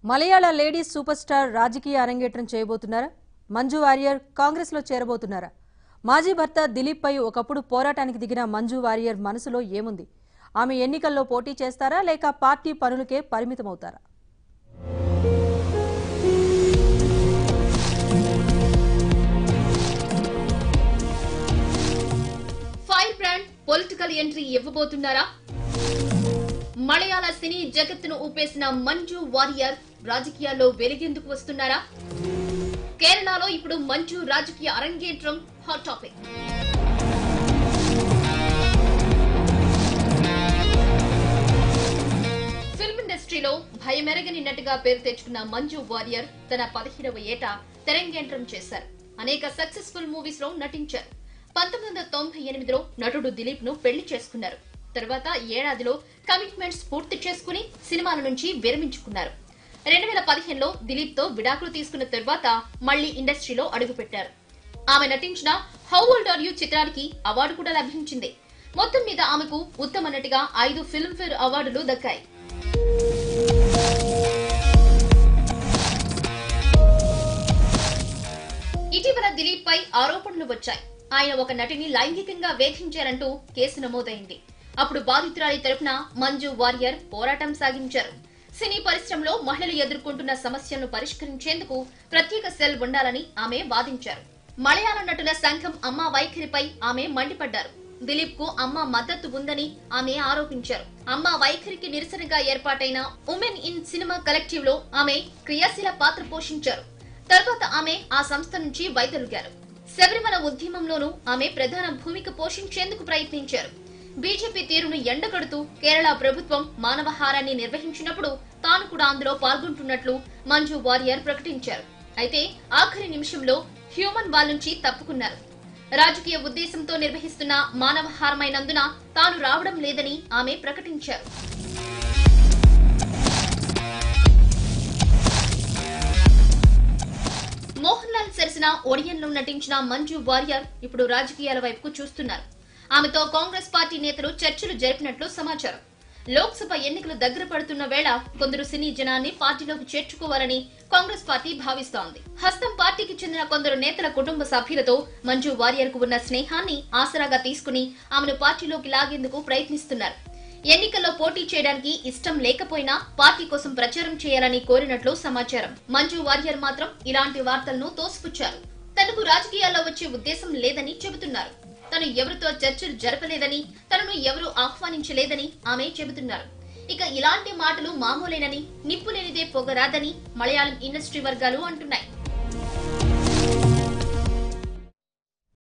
మలయాళ ladies super star రాజకీయ అరంగేట్రం చేయబోతున్నారా? మంజు వారియర్ కాంగ్రెస్ లో చేరబోతున్నారా? మాజీ భర్త దిలీప్ పై ఒకప్పుడు పోరాటానికి దిగిన మంజు వారియర్ మనసులో ఏముంది? ఆమె ఎన్నికల్లో పోటీ చేస్తారా లేక పార్టీ పనులకే పరిమితమవుతారా? ఫైర్ బ్రాండ్ పొలిటికల్ ఎంట్రీ ఇవ్వబోతున్నారా? మలయాళ సినీ జగత్తును ఊపేసిన మంజు వారియర్ రాజకీయాల్లో వెలిగేందుకు వస్తున్నారా? కేరళలో ఇప్పుడు మంజు రాజకీయ అరంగేట్రం హాట్ టాపిక్. ఫిల్మ్ ఇండస్ట్రీలో భయమెరగని నటిగా పేరు తెచ్చుకున్న మంజు వారియర్ తన 15వ ఏట తెరంగేట్రం చేశారు. అనేక సక్సెస్ఫుల్ మూవీస్ లో నటించారు. 1998లో నటుడు దిలీప్ ను పెళ్లి చేసుకున్నారు. తర్వాత ఏడాదిలో కమిట్మెంట్స్ పూర్తి చేసుకుని సినిమాల నుంచి విరమించుకున్నారు. 2015లో దిలీప్ తో విడాకులు తీసుకున్న తర్వాత మళ్లీ ఇండస్ట్రీలో అడుగుపెట్టారు. ఆమె నటించిన హౌ ఓల్డ్ ఆర్ యు చిత్రానికి అవార్డు కూడా లభించింది. మొత్తం మీద ఆమెకు ఉత్తమ నటిగా 5 ఫిల్మ్ఫేర్ అవార్డులు దక్కాయి. ఇటీవల దిలీప్ పై ఆరోపణలు వచ్చాయి. ఆయన ఒక నటిని లైంగికంగా వేధించారంటూ కేసు నమోదైంది. అప్పుడు బాధితురాలి తరపున మంజు వారియర్ పోరాటం సాగించారు. సినీ పరిశ్రమలో మహిళలు ఎదుర్కొంటున్న సమస్యలను పరిష్కరించేందుకు ప్రత్యేక సెల్ ఉండాలని ఆమె వాదించారు. మలయాళ నటుల సంఘం అమ్మ వైఖరిపై ఆమె మండిపడ్డారు. దిలీప్ కు అమ్మ మద్దతు ఉందని ఆమె ఆరోపించారు. అమ్మ వైఖరికి నిరసనగా ఏర్పాటైన ఉమెన్ ఇన్ సినిమా కలెక్టివ్ లో ఆమె క్రియాశీల పాత్ర పోషించారు. తర్వాత ఆమె ఆ సంస్థ నుంచి వైదొలిగారు. శబరిమల ఉద్యమంలోనూ ఆమె ప్రధాన భూమిక పోషించేందుకు ప్రయత్నించారు. బీజేపీ తీరును ఎండగడుతూ కేరళ ప్రభుత్వం మానవహారాన్ని నిర్వహించినప్పుడు తాను కూడా అందులో పాల్గొంటున్నట్లు మంజు వారియర్ ప్రకటించారు. అయితే ఆఖరి నిమిషంలో హ్యూమన్ వాల్ నుంచి తప్పుకున్నారు. రాజకీయ ఉద్దేశంతో నిర్వహిస్తున్న మానవహారమైనందున తాను రావడం లేదని ఆమె ప్రకటించారు. మోహన్ లాల్ సరసన ఒడియన్ లో నటించిన మంజు వారియర్ ఇప్పుడు రాజకీయాల వైపుకు చూస్తున్నారు. ఆమెతో కాంగ్రెస్ పార్టీ నేతలు చర్చలు జరిపినట్లు సమాచారం. లోక్సభ ఎన్నికలు దగ్గర పడుతున్న వేళ కొందరు సినీ జనాన్ని పార్టీలోకి చేర్చుకోవాలని కాంగ్రెస్ పార్టీ భావిస్తోంది. హస్తం పార్టీకి చెందిన కొందరు నేతల కుటుంబ సభ్యులతో మంజు వారియర్ కు ఉన్న స్నేహాన్ని ఆసరాగా తీసుకుని ఆమెను పార్టీలోకి లాగేందుకు ప్రయత్నిస్తున్నారు. ఎన్నికల్లో పోటీ చేయడానికి ఇష్టం లేకపోయినా పార్టీ కోసం ప్రచారం చేయాలని కోరినట్లు సమాచారం. మంజు వారియర్ మాత్రం ఇలాంటి వార్తలను తోసిపుచ్చారు. తనకు రాజకీయాల్లో వచ్చే ఉద్దేశం లేదని చెబుతున్నారు. తను ఎవరితో చర్చలు జరపలేదని, తనను ఎవరూ ఆహ్వానించలేదని ఆమె చెబుతున్నారు. ఇక ఇలాంటి మాటలు మామూలేనని, నిప్పు లేనిదే పొగరాదని మలయాళం ఇండస్ట్రీ వర్గాలు అంటున్నాయి.